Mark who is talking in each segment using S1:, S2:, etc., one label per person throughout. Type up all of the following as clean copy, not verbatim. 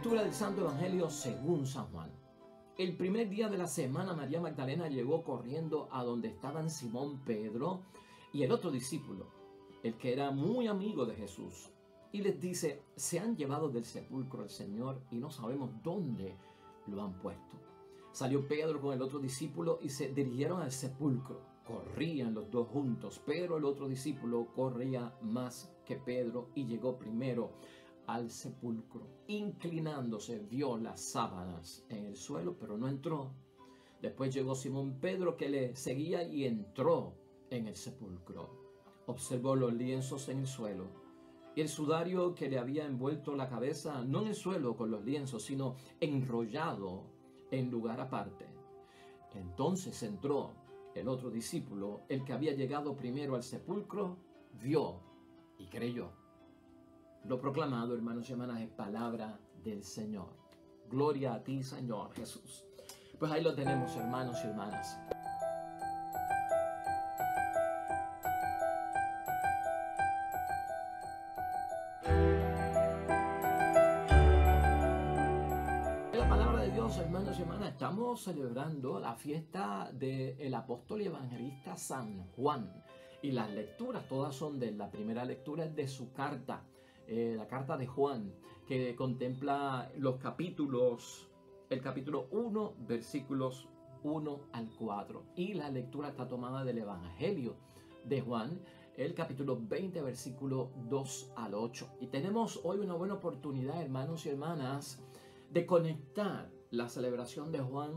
S1: Lectura del Santo Evangelio según San Juan. El primer día de la semana, María Magdalena llegó corriendo a donde estaban Simón Pedro y el otro discípulo, el que era muy amigo de Jesús, y les dice: se han llevado del sepulcro al Señor y no sabemos dónde lo han puesto. Salió Pedro con el otro discípulo y se dirigieron al sepulcro. Corrían los dos juntos, pero el otro discípulo corría más que Pedro y llegó primero al sepulcro. Inclinándose, vio las sábanas en el suelo, pero no entró. Después llegó Simón Pedro, que le seguía, y entró en el sepulcro. Observó los lienzos en el suelo y el sudario que le había envuelto la cabeza, no en el suelo con los lienzos, sino enrollado en lugar aparte. Entonces entró el otro discípulo, el que había llegado primero al sepulcro, vio y creyó. Lo proclamado, hermanos y hermanas, es palabra del Señor. Gloria a ti, Señor Jesús. Pues ahí lo tenemos, hermanos y hermanas. En la palabra de Dios, hermanos y hermanas, estamos celebrando la fiesta del apóstol y evangelista San Juan. Y las lecturas todas son de la primera lectura es de su carta. La carta de Juan, que contempla los capítulos, el capítulo 1, versículos 1 al 4. Y la lectura está tomada del Evangelio de Juan, el capítulo 20, versículo 2 al 8. Y tenemos hoy una buena oportunidad, hermanos y hermanas, de conectar la celebración de Juan,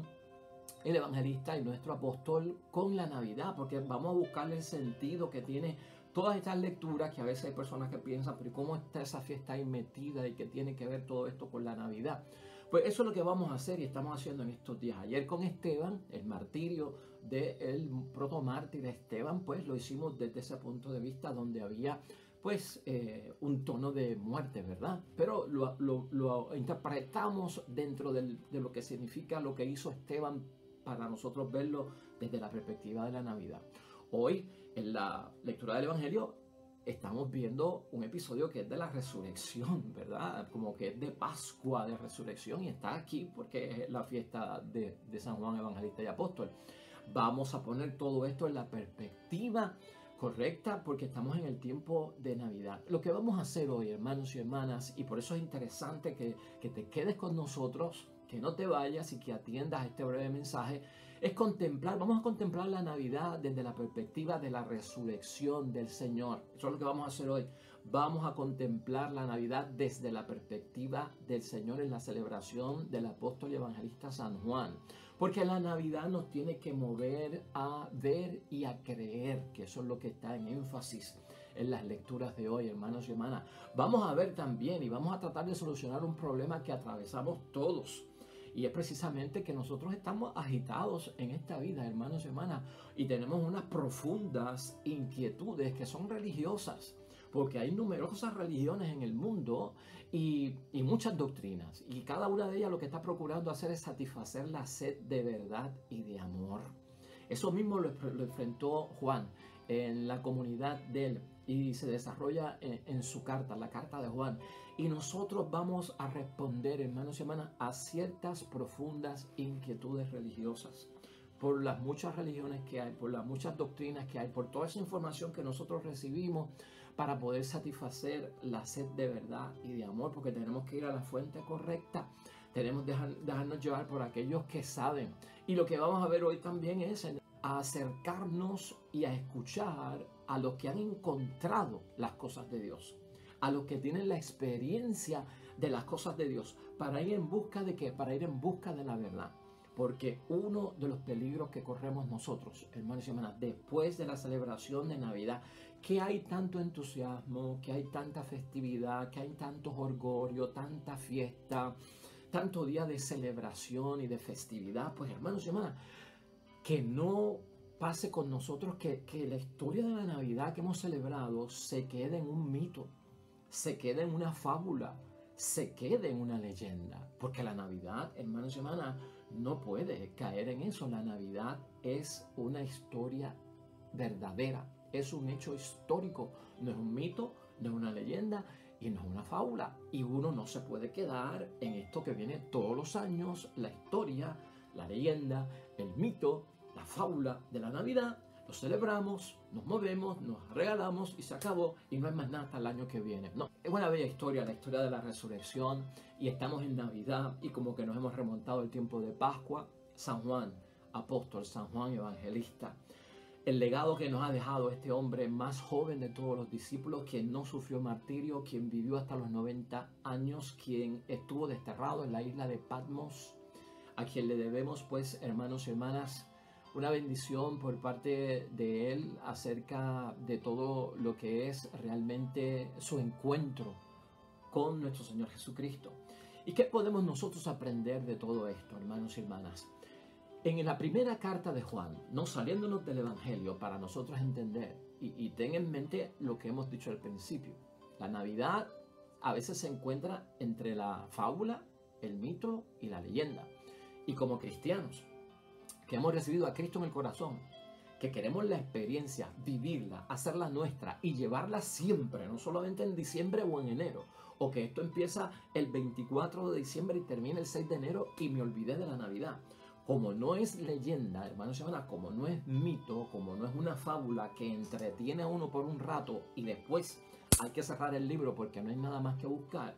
S1: el evangelista y nuestro apóstol, con la Navidad, porque vamos a buscarle el sentido que tiene todas estas lecturas, que a veces hay personas que piensan: pero ¿cómo está esa fiesta ahí metida y qué tiene que ver todo esto con la Navidad? Pues eso es lo que vamos a hacer y estamos haciendo en estos días. Ayer con Esteban, el martirio del protomártir Esteban, pues lo hicimos desde ese punto de vista donde había pues un tono de muerte, ¿verdad? Pero lo interpretamos dentro de lo que significa lo que hizo Esteban, para nosotros verlo desde la perspectiva de la Navidad. Hoy, en la lectura del Evangelio, estamos viendo un episodio que es de la resurrección, ¿verdad? Como que es de Pascua, de resurrección, y está aquí porque es la fiesta de San Juan Evangelista y Apóstol. Vamos a poner todo esto en la perspectiva correcta, porque estamos en el tiempo de Navidad. Lo que vamos a hacer hoy, hermanos y hermanas, y por eso es interesante que te quedes con nosotros, que no te vayas y que atiendas este breve mensaje, es vamos a contemplar la Navidad desde la perspectiva de la resurrección del Señor. Eso es lo que vamos a hacer hoy. Vamos a contemplar la Navidad desde la perspectiva del Señor en la celebración del apóstol y evangelista San Juan. Porque la Navidad nos tiene que mover a ver y a creer, que eso es lo que está en énfasis en las lecturas de hoy, hermanos y hermanas. Vamos a ver también y vamos a tratar de solucionar un problema que atravesamos todos. Y es precisamente que nosotros estamos agitados en esta vida, hermanos y hermanas, y tenemos unas profundas inquietudes que son religiosas, porque hay numerosas religiones en el mundo y muchas doctrinas, y cada una de ellas lo que está procurando hacer es satisfacer la sed de verdad y de amor. Eso mismo lo enfrentó Juan en la comunidad de él y se desarrolla en su carta, la carta de Juan. Y nosotros vamos a responder, hermanos y hermanas, a ciertas profundas inquietudes religiosas, por las muchas religiones que hay, por las muchas doctrinas que hay, por toda esa información que nosotros recibimos para poder satisfacer la sed de verdad y de amor, porque tenemos que ir a la fuente correcta. Tenemos que dejarnos llevar por aquellos que saben. Y lo que vamos a ver hoy también es a acercarnos y a escuchar a los que han encontrado las cosas de Dios, a los que tienen la experiencia de las cosas de Dios, para ir en busca de ¿qué? Para ir en busca de la verdad. Porque uno de los peligros que corremos nosotros, hermanos y hermanas, después de la celebración de Navidad, que hay tanto entusiasmo, que hay tanta festividad, que hay tanto orgullo, tanta fiesta, tanto día de celebración y de festividad, pues hermanos y hermanas, que no pase con nosotros que la historia de la Navidad que hemos celebrado se quede en un mito, se quede en una fábula, se quede en una leyenda. Porque la Navidad, hermanos y hermanas, no puede caer en eso. La Navidad es una historia verdadera, es un hecho histórico, no es un mito, no es una leyenda, y no es una fábula. Y uno no se puede quedar en esto que viene todos los años, la historia, la leyenda, el mito, la fábula de la Navidad. Lo celebramos, nos movemos, nos regalamos y se acabó y no hay más nada hasta el año que viene. No, es una bella historia, la historia de la resurrección, y estamos en Navidad y como que nos hemos remontado al tiempo de Pascua. San Juan apóstol, San Juan evangelista, el legado que nos ha dejado este hombre más joven de todos los discípulos, quien no sufrió martirio, quien vivió hasta los 90 años, quien estuvo desterrado en la isla de Patmos, a quien le debemos, pues, hermanos y hermanas, una bendición por parte de él acerca de todo lo que es realmente su encuentro con nuestro Señor Jesucristo. ¿Y qué podemos nosotros aprender de todo esto, hermanos y hermanas? En la primera carta de Juan, no saliéndonos del Evangelio para nosotros entender, y ten en mente lo que hemos dicho al principio, la Navidad a veces se encuentra entre la fábula, el mito y la leyenda. Y como cristianos, que hemos recibido a Cristo en el corazón, que queremos la experiencia, vivirla, hacerla nuestra y llevarla siempre, no solamente en diciembre o en enero, o que esto empieza el 24 de diciembre y termina el 6 de enero y me olvidé de la Navidad. Como no es leyenda, hermanos y hermanas, como no es mito, como no es una fábula que entretiene a uno por un rato y después hay que cerrar el libro porque no hay nada más que buscar,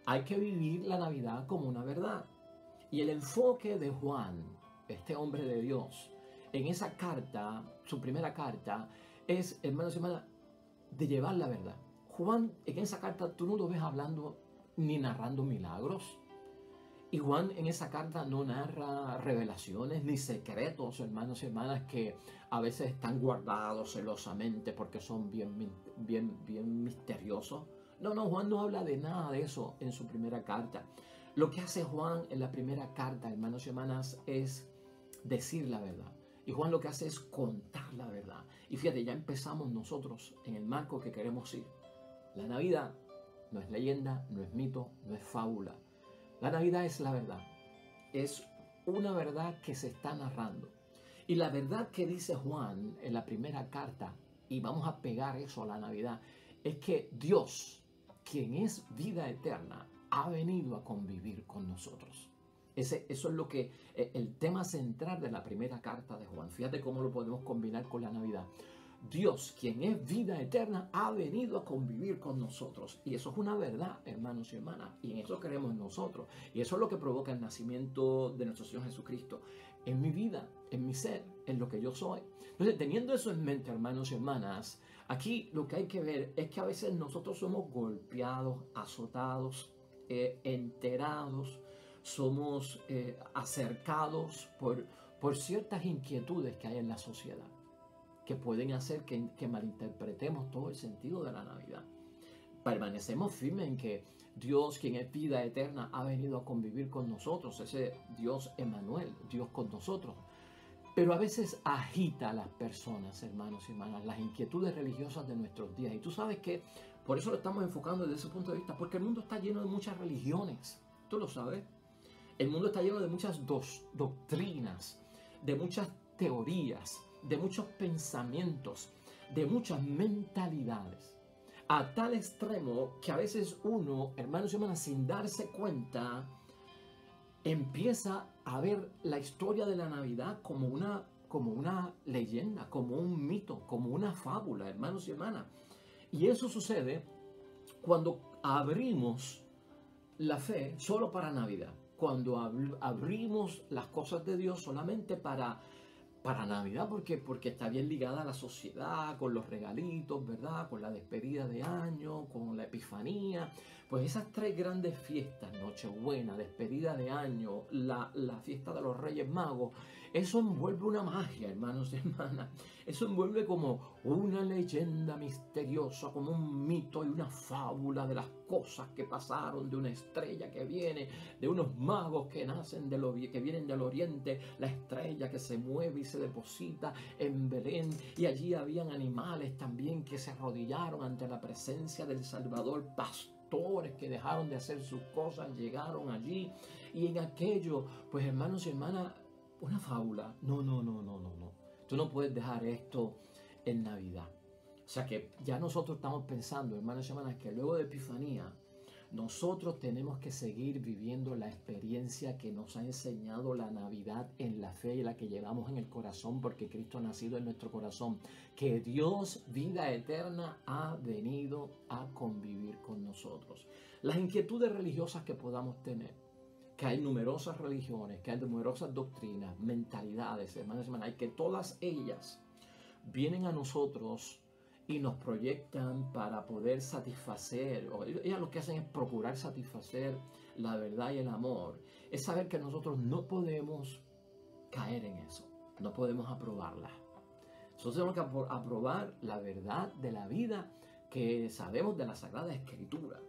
S1: hay que vivir la Navidad como una verdad. Y el enfoque de Juan, este hombre de Dios, en esa carta, su primera carta, es, hermanos y hermanas, de llevar la verdad. Juan, en esa carta, tú no lo ves hablando ni narrando milagros. Y Juan en esa carta no narra revelaciones ni secretos, hermanos y hermanas, que a veces están guardados celosamente porque son bien misteriosos. No, Juan no habla de nada de eso en su primera carta. Lo que hace Juan en la primera carta, hermanos y hermanas, es decir la verdad. Y Juan lo que hace es contar la verdad. Y fíjate, ya empezamos nosotros en el marco que queremos ir. La Navidad no es leyenda, no es mito, no es fábula. La Navidad es la verdad. Es una verdad que se está narrando. Y la verdad que dice Juan en la primera carta, y vamos a pegar eso a la Navidad, es que Dios, quien es vida eterna, ha venido a convivir con nosotros. Eso es lo que el tema central de la primera carta de Juan. Fíjate cómo lo podemos combinar con la Navidad. Dios, quien es vida eterna, ha venido a convivir con nosotros. Y eso es una verdad, hermanos y hermanas. Y en eso creemos nosotros. Y eso es lo que provoca el nacimiento de nuestro Señor Jesucristo en mi vida, en mi ser, en lo que yo soy. Entonces, teniendo eso en mente, hermanos y hermanas, aquí lo que hay que ver es que a veces nosotros somos golpeados, azotados, enterados, somos acercados por ciertas inquietudes que hay en la sociedad, que pueden hacer que malinterpretemos todo el sentido de la Navidad. Permanecemos firmes en que Dios, quien es vida eterna, ha venido a convivir con nosotros, ese Dios Emmanuel, Dios con nosotros. Pero a veces agita a las personas, hermanos y hermanas, las inquietudes religiosas de nuestros días. Y tú sabes que por eso lo estamos enfocando desde ese punto de vista, porque el mundo está lleno de muchas religiones. ¿Tú lo sabes? El mundo está lleno de muchas doctrinas, de muchas teorías, de muchos pensamientos, de muchas mentalidades, a tal extremo que a veces uno, hermanos y hermanas, sin darse cuenta, empieza a ver la historia de la Navidad como una leyenda, como un mito, como una fábula, hermanos y hermanas. Y eso sucede cuando abrimos la fe solo para Navidad, cuando abrimos las cosas de Dios solamente para Navidad, porque está bien ligada a la sociedad, con los regalitos, ¿verdad? Con la despedida de año, con la Epifanía. Pues esas tres grandes fiestas, Nochebuena, despedida de año, la fiesta de los Reyes Magos, eso envuelve una magia, hermanos y hermanas. Eso envuelve como una leyenda misteriosa, como un mito y una fábula de las cosas que pasaron, de una estrella que viene, de unos magos que nacen que vienen del oriente, la estrella que se mueve y se deposita en Belén, y allí habían animales también que se arrodillaron ante la presencia del Salvador, pastores que dejaron de hacer sus cosas, llegaron allí, y en aquello, pues hermanos y hermanas, una fábula. No. Tú no puedes dejar esto en Navidad. O sea que ya nosotros estamos pensando, hermanos y hermanas, que luego de Epifanía, nosotros tenemos que seguir viviendo la experiencia que nos ha enseñado la Navidad en la fe y la que llevamos en el corazón, porque Cristo ha nacido en nuestro corazón, que Dios, vida eterna, ha venido a convivir con nosotros. Las inquietudes religiosas que podamos tener, que hay numerosas religiones, que hay numerosas doctrinas, mentalidades, hermanos y hermanas, y que todas ellas vienen a nosotros y nos proyectan para poder satisfacer, o ellas lo que hacen es procurar satisfacer la verdad y el amor. Es saber que nosotros no podemos caer en eso, no podemos aprobarla. Nosotros tenemos que aprobar la verdad de la vida que sabemos de la Sagrada Escritura.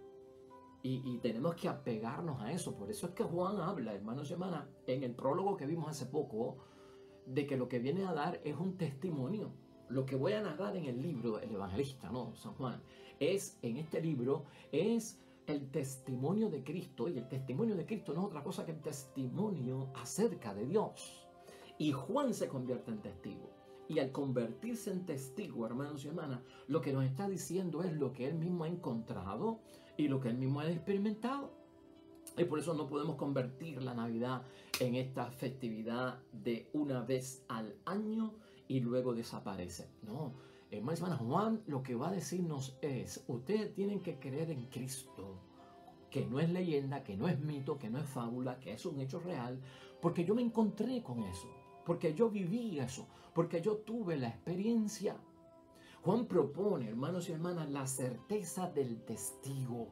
S1: Y tenemos que apegarnos a eso. Por eso es que Juan habla, hermanos y hermanas, en el prólogo que vimos hace poco, de que lo que viene a dar es un testimonio. Lo que voy a narrar en el libro, el evangelista, ¿no? San Juan, en este libro, es el testimonio de Cristo. Y el testimonio de Cristo no es otra cosa que el testimonio acerca de Dios. Y Juan se convierte en testigo. Y al convertirse en testigo, hermanos y hermanas, lo que nos está diciendo es lo que él mismo ha encontrado y lo que él mismo ha experimentado. Y por eso no podemos convertir la Navidad en esta festividad de una vez al año y luego desaparece. No, hermanos y hermanas, Juan lo que va a decirnos es, ustedes tienen que creer en Cristo, que no es leyenda, que no es mito, que no es fábula, que es un hecho real, porque yo me encontré con eso, porque yo viví eso, porque yo tuve la experiencia. Juan propone, hermanos y hermanas, la certeza del testigo.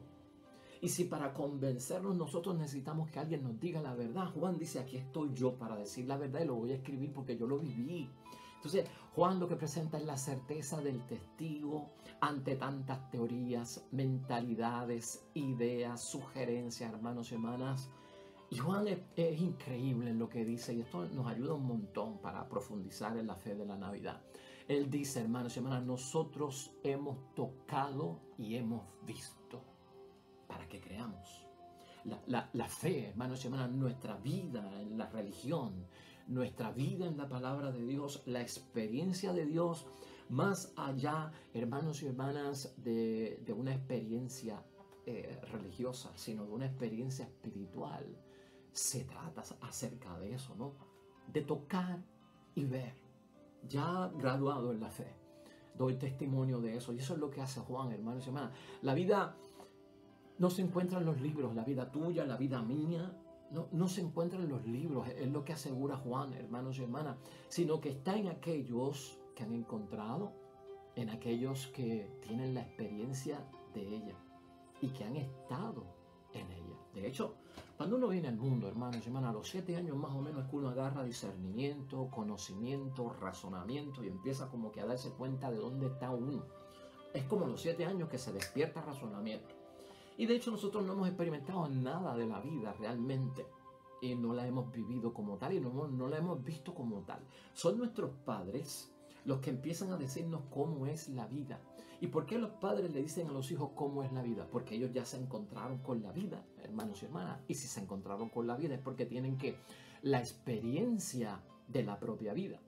S1: Y si para convencernos nosotros necesitamos que alguien nos diga la verdad, Juan dice, aquí estoy yo para decir la verdad y lo voy a escribir porque yo lo viví. Entonces, Juan lo que presenta es la certeza del testigo ante tantas teorías, mentalidades, ideas, sugerencias, hermanos y hermanas. Y Juan es increíble en lo que dice y esto nos ayuda un montón para profundizar en la fe de la Navidad. Él dice, hermanos y hermanas, nosotros hemos tocado y hemos visto para que creamos. La fe, hermanos y hermanas, nuestra vida en la religión, nuestra vida en la palabra de Dios, la experiencia de Dios, más allá, hermanos y hermanas, de una experiencia religiosa, sino de una experiencia espiritual. Se trata acerca de eso, ¿no? De tocar y ver. Ya graduado en la fe, doy testimonio de eso. Y eso es lo que hace Juan, hermanos y hermanas. La vida no se encuentra en los libros, la vida tuya, la vida mía, no se encuentra en los libros, es lo que asegura Juan, hermanos y hermanas, sino que está en aquellos que han encontrado, en aquellos que tienen la experiencia de ella y que han estado en ella. De hecho, cuando uno viene al mundo, hermanos y hermanas, a los 7 años más o menos es que uno agarra discernimiento, conocimiento, razonamiento y empieza como que a darse cuenta de dónde está uno. Es como a los 7 años que se despierta razonamiento. Y de hecho nosotros no hemos experimentado nada de la vida realmente. Y no la hemos vivido como tal y no la hemos visto como tal. Son nuestros padres los que empiezan a decirnos cómo es la vida. ¿Y por qué los padres le dicen a los hijos cómo es la vida? Porque ellos ya se encontraron con la vida, hermanos y hermanas. Y si se encontraron con la vida es porque tienen la experiencia de la propia vida.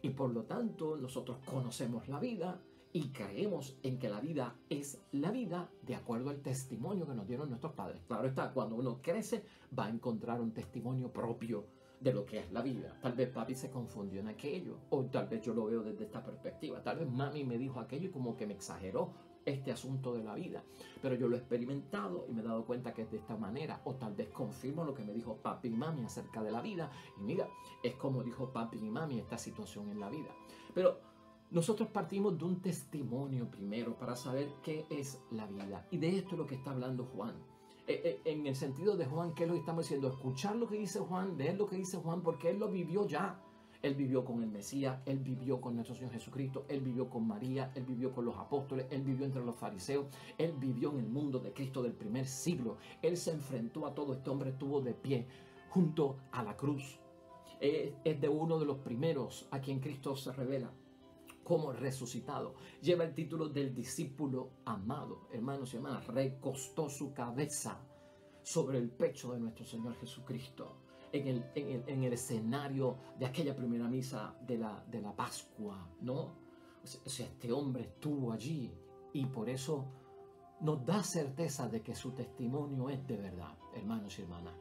S1: Y por lo tanto nosotros conocemos la vida y creemos en que la vida es la vida de acuerdo al testimonio que nos dieron nuestros padres. Claro está, cuando uno crece va a encontrar un testimonio propio de lo que es la vida. Tal vez papi se confundió en aquello, o tal vez yo lo veo desde esta perspectiva. Tal vez mami me dijo aquello y como que me exageró este asunto de la vida. Pero yo lo he experimentado y me he dado cuenta que es de esta manera. O tal vez confirmo lo que me dijo papi y mami acerca de la vida. Y mira, es como dijo papi y mami esta situación en la vida. Pero nosotros partimos de un testimonio primero para saber qué es la vida. Y de esto es lo que está hablando Juan. En el sentido de Juan, ¿qué es lo que estamos diciendo? Escuchar lo que dice Juan, leer lo que dice Juan, porque él lo vivió ya. Él vivió con el Mesías, él vivió con nuestro Señor Jesucristo, él vivió con María, él vivió con los apóstoles, él vivió entre los fariseos, él vivió en el mundo de Cristo del primer siglo. Él se enfrentó a todo, este hombre estuvo de pie junto a la cruz. Es de uno de los primeros a quien Cristo se revela como resucitado. Lleva el título del discípulo amado. Hermanos y hermanas, recostó su cabeza sobre el pecho de nuestro Señor Jesucristo en el escenario de aquella primera misa de la Pascua, ¿no? O sea, este hombre estuvo allí y por eso nos da certeza de que su testimonio es de verdad, hermanos y hermanas.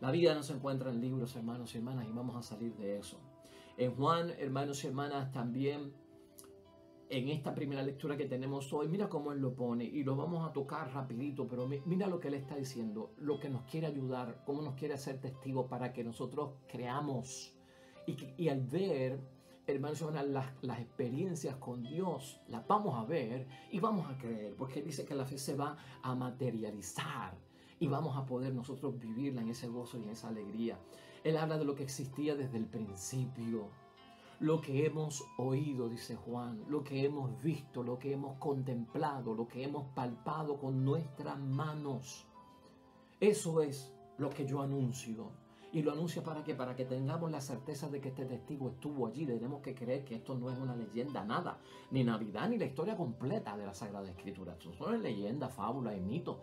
S1: La vida no se encuentra en libros, hermanos y hermanas, y vamos a salir de eso. En Juan, hermanos y hermanas, también en esta primera lectura que tenemos hoy, mira cómo él lo pone y lo vamos a tocar rapidito, pero mira lo que él está diciendo, lo que nos quiere ayudar, cómo nos quiere hacer testigos para que nosotros creamos y al ver, hermanos y hermanas, las experiencias con Dios, las vamos a ver y vamos a creer, porque él dice que la fe se va a materializar y vamos a poder nosotros vivirla en ese gozo y en esa alegría. Él habla de lo que existía desde el principio. Lo que hemos oído, dice Juan, lo que hemos visto, lo que hemos contemplado, lo que hemos palpado con nuestras manos. Eso es lo que yo anuncio. ¿Y lo anuncio para qué? Para que tengamos la certeza de que este testigo estuvo allí. Tenemos que creer que esto no es una leyenda, nada. Ni Navidad, ni la historia completa de la Sagrada Escritura. Esto son leyendas, fábulas y mitos.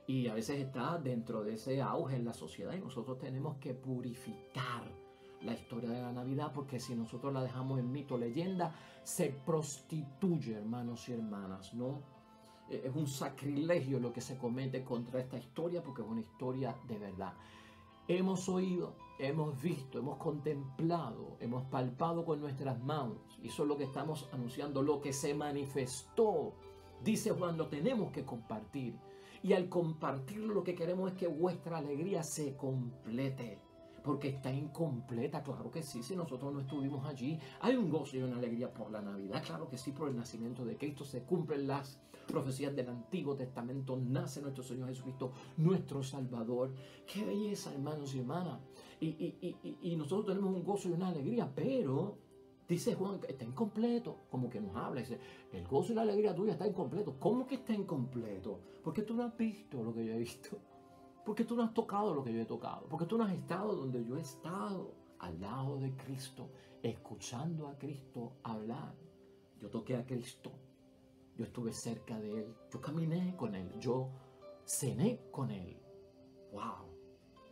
S1: Y a veces está dentro de ese auge en la sociedad y nosotros tenemos que purificar la historia de la Navidad, porque si nosotros la dejamos en mito, leyenda, se prostituye, hermanos y hermanas, ¿no? Es un sacrilegio lo que se comete contra esta historia, porque es una historia de verdad. Hemos oído, hemos visto, hemos contemplado, hemos palpado con nuestras manos, y eso es lo que estamos anunciando, lo que se manifestó. Dice Juan, lo tenemos que compartir, y al compartirlo lo que queremos es que vuestra alegría se complete. Porque está incompleta, claro que sí, si nosotros no estuvimos allí. Hay un gozo y una alegría por la Navidad, claro que sí, por el nacimiento de Cristo. Se cumplen las profecías del Antiguo Testamento, nace nuestro Señor Jesucristo, nuestro Salvador. ¡Qué belleza, hermanos y hermanas! Y nosotros tenemos un gozo y una alegría, pero dice Juan que está incompleto, como que nos habla, dice, el gozo y la alegría tuya está incompleto. ¿Cómo que está incompleto? Porque tú no has visto lo que yo he visto. Porque tú no has tocado lo que yo he tocado. Porque tú no has estado donde yo he estado, al lado de Cristo, escuchando a Cristo hablar. Yo toqué a Cristo. Yo estuve cerca de Él. Yo caminé con Él. Yo cené con Él. ¡Wow!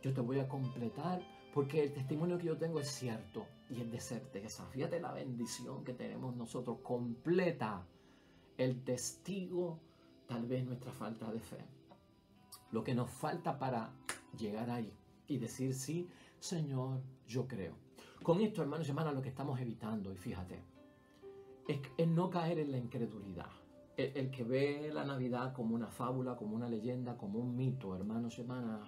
S1: Yo te voy a completar porque el testimonio que yo tengo es cierto y es de certeza. Fíjate la bendición que tenemos nosotros. Completa el testigo, tal vez nuestra falta de fe. Lo que nos falta para llegar ahí y decir, sí, Señor, yo creo. Con esto, hermanos y hermanas, lo que estamos evitando, y fíjate, es no caer en la incredulidad. El que ve la Navidad como una fábula, como una leyenda, como un mito, hermanos y hermanas,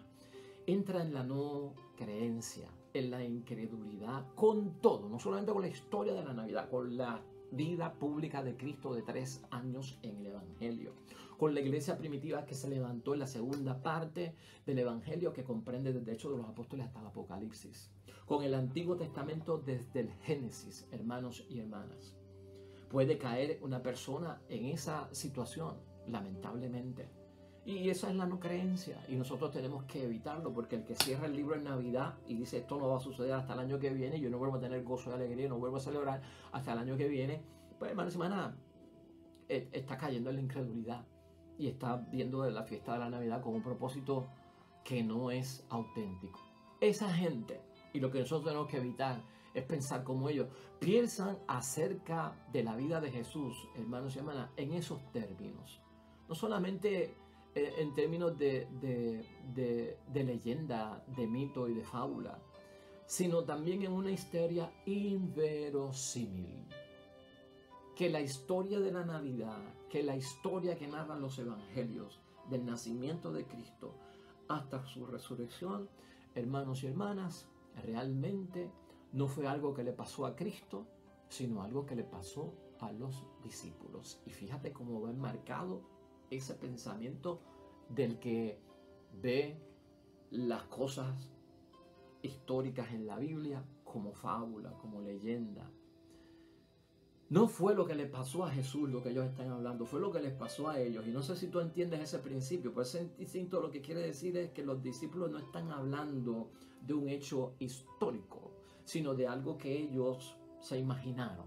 S1: entra en la no creencia, en la incredulidad, con todo, no solamente con la historia de la Navidad, con la vida pública de Cristo de 3 años en el Evangelio, con la iglesia primitiva que se levantó en la segunda parte del Evangelio, que comprende desde Hechos de los Apóstoles hasta el Apocalipsis, con el Antiguo Testamento desde el Génesis, hermanos y hermanas. Puede caer una persona en esa situación, lamentablemente. Y esa es la no creencia y nosotros tenemos que evitarlo, porque el que cierra el libro en Navidad y dice esto no va a suceder hasta el año que viene, yo no vuelvo a tener gozo y alegría, no vuelvo a celebrar hasta el año que viene, pues hermanos y hermanas, está cayendo en la incredulidad y está viendo la fiesta de la Navidad con un propósito que no es auténtico. Esa gente, y lo que nosotros tenemos que evitar es pensar como ellos piensan acerca de la vida de Jesús, hermanos y hermanas, en esos términos. No solamente en términos de leyenda, de mito y de fábula, sino también en una historia inverosímil. Que la historia de la Navidad, que la historia que narran los evangelios del nacimiento de Cristo hasta su resurrección, hermanos y hermanas, realmente no fue algo que le pasó a Cristo, sino algo que le pasó a los discípulos. Y fíjate cómo va enmarcado ese pensamiento del que ve las cosas históricas en la Biblia como fábula, como leyenda. No fue lo que le pasó a Jesús lo que ellos están hablando, fue lo que les pasó a ellos. Y no sé si tú entiendes ese principio, pero ese instinto lo que quiere decir es que los discípulos no están hablando de un hecho histórico, sino de algo que ellos se imaginaron,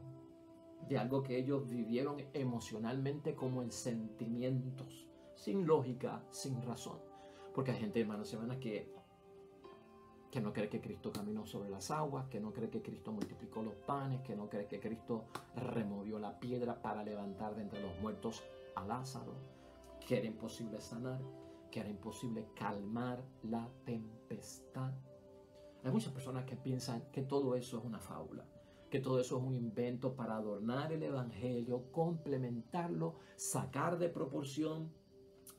S1: de algo que ellos vivieron emocionalmente como en sentimientos, sin lógica, sin razón. Porque hay gente, hermanos y hermanas, que que no cree que Cristo caminó sobre las aguas, que no cree que Cristo multiplicó los panes, que no cree que Cristo removió la piedra para levantar de entre los muertos a Lázaro, que era imposible sanar, que era imposible calmar la tempestad. Hay muchas personas que piensan que todo eso es una fábula, que todo eso es un invento para adornar el evangelio, complementarlo, sacar de proporción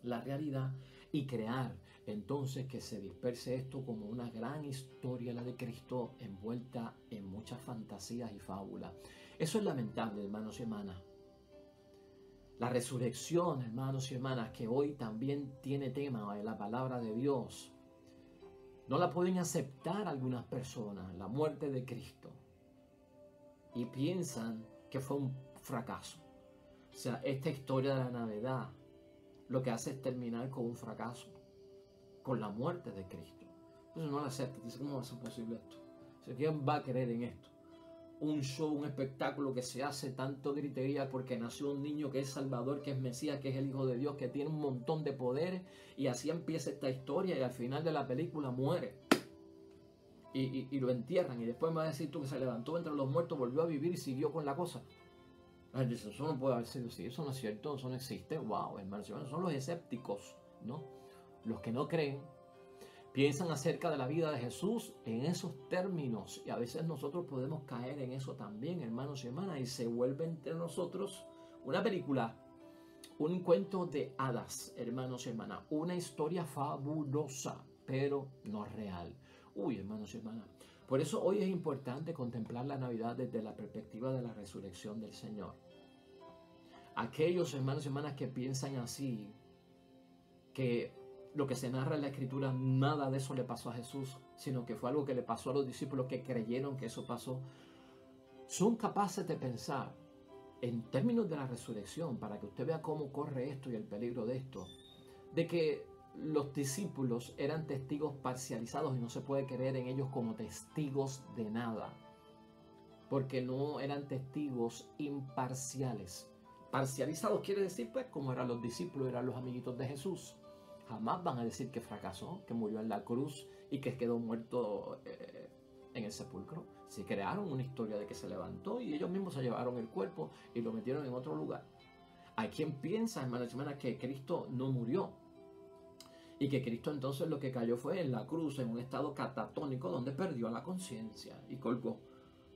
S1: la realidad y crear entonces que se disperse esto como una gran historia, la de Cristo, envuelta en muchas fantasías y fábulas. Eso es lamentable, hermanos y hermanas. La resurrección, hermanos y hermanas, que hoy también tiene tema en la palabra de Dios, no la pueden aceptar algunas personas, la muerte de Cristo, y piensan que fue un fracaso. O sea, esta historia de la Navidad lo que hace es terminar con un fracaso, con la muerte de Cristo. Entonces no la acepta. Dice, ¿cómo va a ser posible esto? O sea, ¿quién va a creer en esto? Un show, un espectáculo que se hace tanto gritería porque nació un niño que es Salvador, que es Mesías, que es el Hijo de Dios, que tiene un montón de poderes, y así empieza esta historia y al final de la película muere. Y lo entierran y después me va a decir tú que se levantó entre los muertos, volvió a vivir y siguió con la cosa. Dice, eso no puede haber sido así, eso no es cierto, eso no existe. Wow, hermanos, son los escépticos, ¿no? Los que no creen, piensan acerca de la vida de Jesús en esos términos, y a veces nosotros podemos caer en eso también, hermanos y hermanas, y se vuelve entre nosotros una película, un cuento de hadas, hermanos y hermanas, una historia fabulosa, pero no real. Uy, hermanos y hermanas, por eso hoy es importante contemplar la Navidad desde la perspectiva de la resurrección del Señor. Aquellos hermanos y hermanas que piensan así, que lo que se narra en la Escritura, nada de eso le pasó a Jesús, sino que fue algo que le pasó a los discípulos que creyeron que eso pasó, son capaces de pensar en términos de la resurrección, para que usted vea cómo corre esto y el peligro de esto, de que los discípulos eran testigos parcializados y no se puede creer en ellos como testigos de nada, porque no eran testigos imparciales. Parcializados quiere decir, pues, como eran los discípulos, eran los amiguitos de Jesús. Jamás van a decir que fracasó, que murió en la cruz y que quedó muerto en el sepulcro. Se crearon una historia de que se levantó y ellos mismos se llevaron el cuerpo y lo metieron en otro lugar. Hay quien piensa, hermanos y hermanas, que Cristo no murió y que Cristo entonces lo que cayó fue en la cruz, en un estado catatónico donde perdió la conciencia y colgó,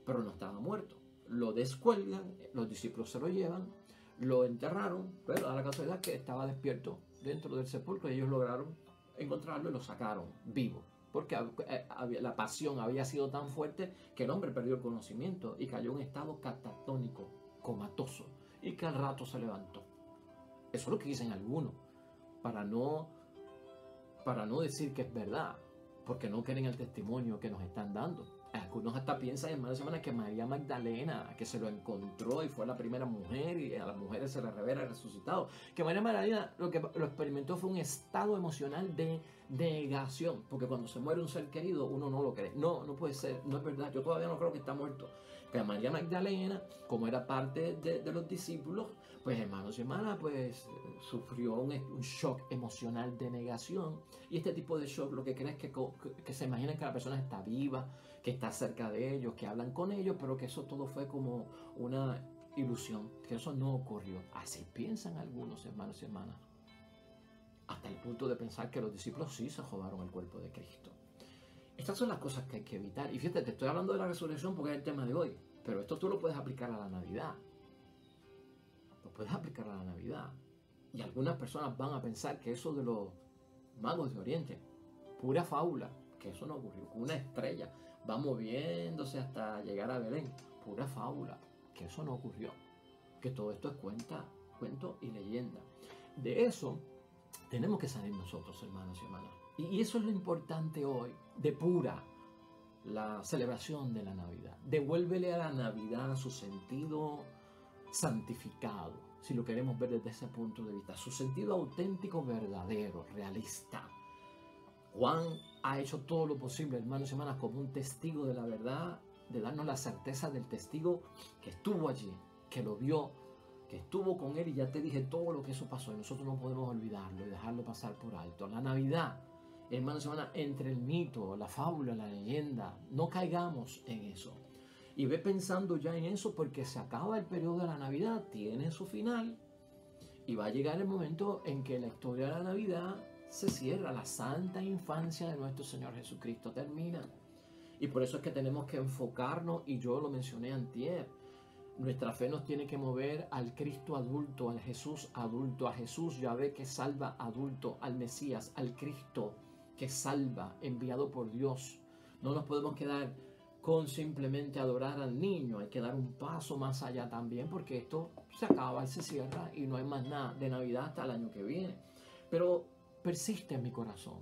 S1: pero no estaba muerto. Lo descuelgan, los discípulos se lo llevan, lo enterraron, pero da la casualidad que estaba despierto dentro del sepulcro y ellos lograron encontrarlo y lo sacaron vivo, porque la pasión había sido tan fuerte que el hombre perdió el conocimiento y cayó en un estado catatónico, comatoso, y que al rato se levantó. Eso es lo que dicen algunos, para no decir que es verdad, porque no creen el testimonio que nos están dando. Algunos hasta piensan, hermanos y hermanas, que María Magdalena, que se lo encontró y fue la primera mujer y a las mujeres se les revela resucitado, que María Magdalena lo que lo experimentó fue un estado emocional de negación, porque cuando se muere un ser querido uno no lo cree. No puede ser, no es verdad, yo todavía no creo que está muerto. Que María Magdalena, como era parte de los discípulos, pues hermanos y hermanas, pues sufrió un shock emocional de negación. Y este tipo de shock lo que cree es que se imaginan que la persona está viva, que está cerca de ellos, que hablan con ellos, pero que eso todo fue como una ilusión, que eso no ocurrió. Así piensan algunos, hermanos y hermanas, hasta el punto de pensar que los discípulos sí se robaron el cuerpo de Cristo. Estas son las cosas que hay que evitar. Y fíjate, te estoy hablando de la resurrección porque es el tema de hoy, pero esto tú lo puedes aplicar a la Navidad. Lo puedes aplicar a la Navidad. Y algunas personas van a pensar que eso de los magos de Oriente, pura fábula, que eso no ocurrió. Una estrella va moviéndose hasta llegar a Belén, pura fábula, que eso no ocurrió. Que todo esto es cuento y leyenda. De eso tenemos que salir nosotros, hermanos y hermanas. Y eso es lo importante hoy, depura la celebración de la Navidad. Devuélvele a la Navidad su sentido santificado, si lo queremos ver desde ese punto de vista, su sentido auténtico, verdadero, realista. Juan ha hecho todo lo posible, hermanos y hermanas, como un testigo de la verdad, de darnos la certeza del testigo que estuvo allí, que lo vio, que estuvo con él, y ya te dije todo lo que eso pasó, y nosotros no podemos olvidarlo y dejarlo pasar por alto. La Navidad hermanos y hermanas, entre el mito, la fábula, la leyenda. No caigamos en eso. Y ve pensando ya en eso porque se acaba el periodo de la Navidad, tiene su final y va a llegar el momento en que la historia de la Navidad se cierra, la santa infancia de nuestro Señor Jesucristo termina. Y por eso es que tenemos que enfocarnos, y yo lo mencioné antier, nuestra fe nos tiene que mover al Cristo adulto, al Jesús adulto, a Jesús Yahvé que salva adulto, al Mesías, al Cristo que salva, enviado por Dios. No nos podemos quedar con simplemente adorar al niño, hay que dar un paso más allá también, porque esto se acaba y se cierra y no hay más nada de Navidad hasta el año que viene. Pero persiste en mi corazón,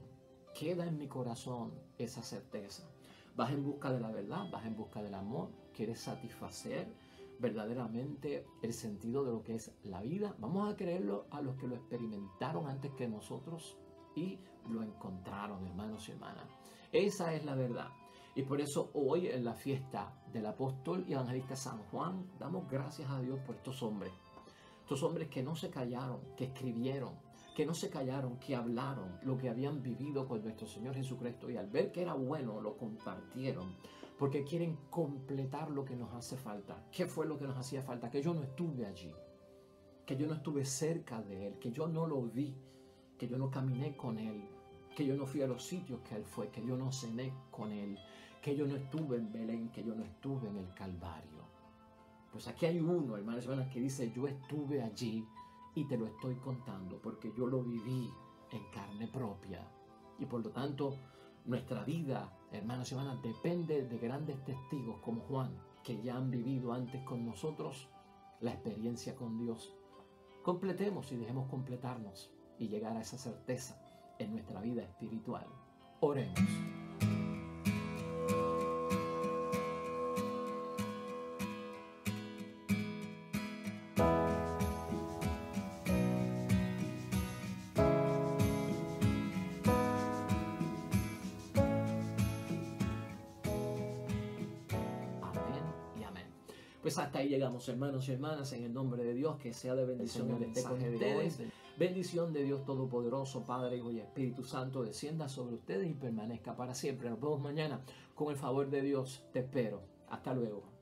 S1: queda en mi corazón esa certeza. Vas en busca de la verdad, vas en busca del amor, quieres satisfacer verdaderamente el sentido de lo que es la vida. Vamos a creerlo a los que lo experimentaron antes que nosotros y lo encontraron, hermanos y hermanas. Esa es la verdad. Y por eso hoy en la fiesta del apóstol y evangelista San Juan, damos gracias a Dios por estos hombres que no se callaron, que escribieron, que no se callaron, que hablaron lo que habían vivido con nuestro Señor Jesucristo y al ver que era bueno lo compartieron, porque quieren completar lo que nos hace falta. ¿Qué fue lo que nos hacía falta? Que yo no estuve allí, que yo no estuve cerca de Él, que yo no lo vi, que yo no caminé con Él, que yo no fui a los sitios que Él fue, que yo no cené con Él, que yo no estuve en Belén, que yo no estuve en el Calvario. Pues aquí hay uno, hermanos y hermanas, que dice, yo estuve allí y te lo estoy contando porque yo lo viví en carne propia. Y por lo tanto, nuestra vida, hermanos y hermanas, depende de grandes testigos como Juan, que ya han vivido antes con nosotros la experiencia con Dios. Completemos y dejemos completarnos y llegar a esa certeza en nuestra vida espiritual. Oremos. Pues hasta ahí llegamos, hermanos y hermanas, en el nombre de Dios, que sea de bendición el mensaje de hoy. Bendición de Dios Todopoderoso, Padre, Hijo y Espíritu Santo, descienda sobre ustedes y permanezca para siempre. Nos vemos mañana. Con el favor de Dios, te espero. Hasta luego.